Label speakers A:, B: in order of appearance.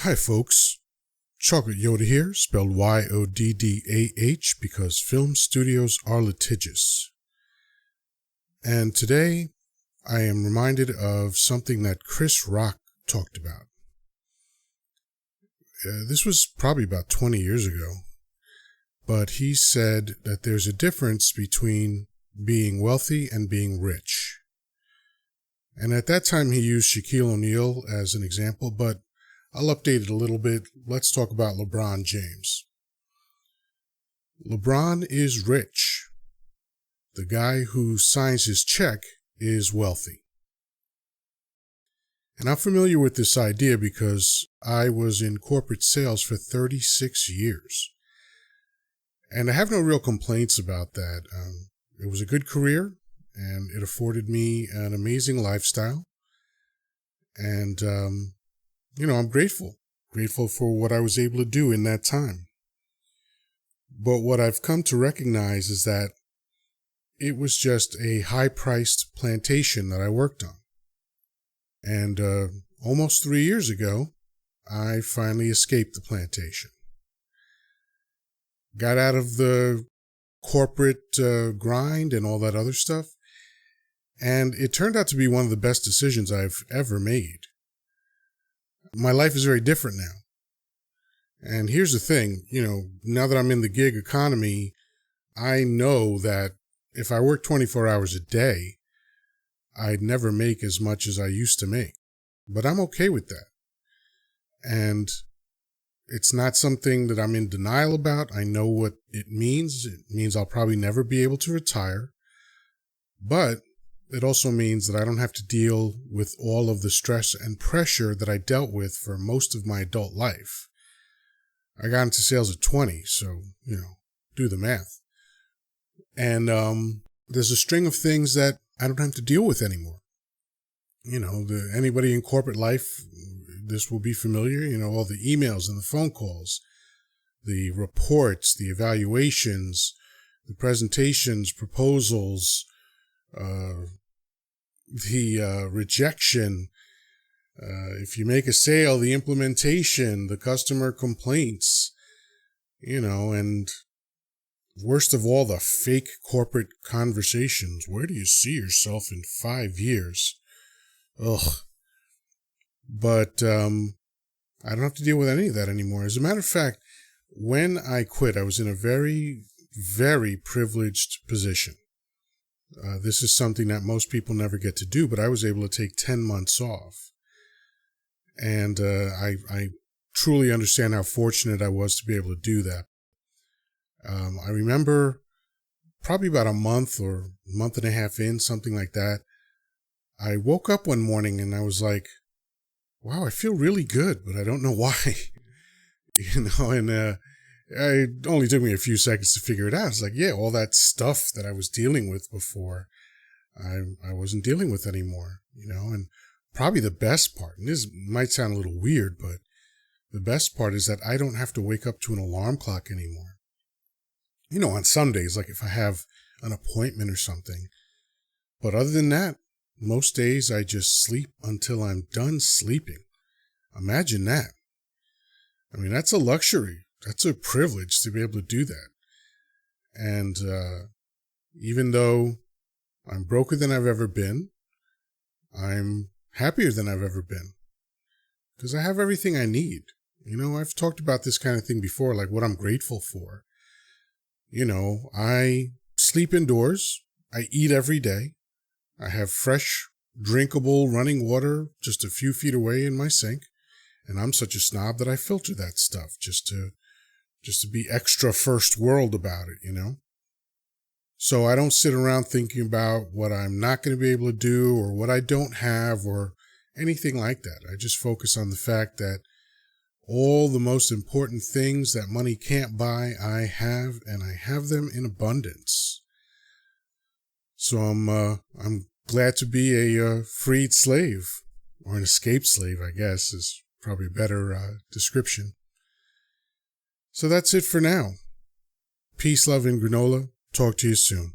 A: Hi, folks. Chocolate Yoddah here, spelled Yoddah because film studios are litigious. And today, I am reminded of something that Chris Rock talked about. This was probably about 20 years ago, but he said that there's a difference between being wealthy and being rich. And at that time, he used Shaquille O'Neal as an example, but I'll update it a little bit. Let's talk about LeBron James. LeBron is rich. The guy who signs his check is wealthy. And I'm familiar with this idea because I was in corporate sales for 36 years. And I have no real complaints about that. It was a good career, and it afforded me an amazing lifestyle. And, I'm grateful for what I was able to do in that time. But what I've come to recognize is that it was just a high-priced plantation that I worked on. And almost 3 years ago, I finally escaped the plantation. Got out of the corporate grind and all that other stuff. And it turned out to be one of the best decisions I've ever made. My life is very different now. And here's the thing, now that I'm in the gig economy, I know that if I work 24 hours a day, I'd never make as much as I used to make. But I'm okay with that. And it's not something that I'm in denial about. I know what it means. It means I'll probably never be able to retire. But it also means that I don't have to deal with all of the stress and pressure that I dealt with for most of my adult life. I got into sales at 20, so, do the math. And there's a string of things that I don't have to deal with anymore. Anybody in corporate life, this will be familiar, all the emails and the phone calls, the reports, the evaluations, the presentations, proposals, the rejection, if you make a sale, the implementation, the customer complaints, and worst of all, the fake corporate conversations. Where do you see yourself in 5 years? Ugh. But I don't have to deal with any of that anymore. As a matter of fact, when I quit, I was in a very, very privileged position. This is something that most people never get to do, but I was able to take 10 months off. And I truly understand how fortunate I was to be able to do that. I remember probably about a month or month and a half in, something like that, I woke up one morning and I was like, wow, I feel really good, but I don't know why. And it only took me a few seconds to figure it out. It's like, yeah, all that stuff that I was dealing with before, I wasn't dealing with anymore, and probably the best part, and this might sound a little weird, but the best part is that I don't have to wake up to an alarm clock anymore. On Sundays, like if I have an appointment or something. But other than that, most days I just sleep until I'm done sleeping. Imagine that. I mean, that's a luxury. That's a privilege to be able to do that. And even though I'm broker than I've ever been, I'm happier than I've ever been. Because I have everything I need. I've talked about this kind of thing before, like what I'm grateful for. I sleep indoors. I eat every day. I have fresh, drinkable running water just a few feet away in my sink. And I'm such a snob that I filter that stuff just to be extra first world about it, So I don't sit around thinking about what I'm not going to be able to do or what I don't have or anything like that. I just focus on the fact that all the most important things that money can't buy, I have, and I have them in abundance. So I'm glad to be a freed slave, or an escaped slave, I guess, is probably a better description. So that's it for now. Peace, love, and granola. Talk to you soon.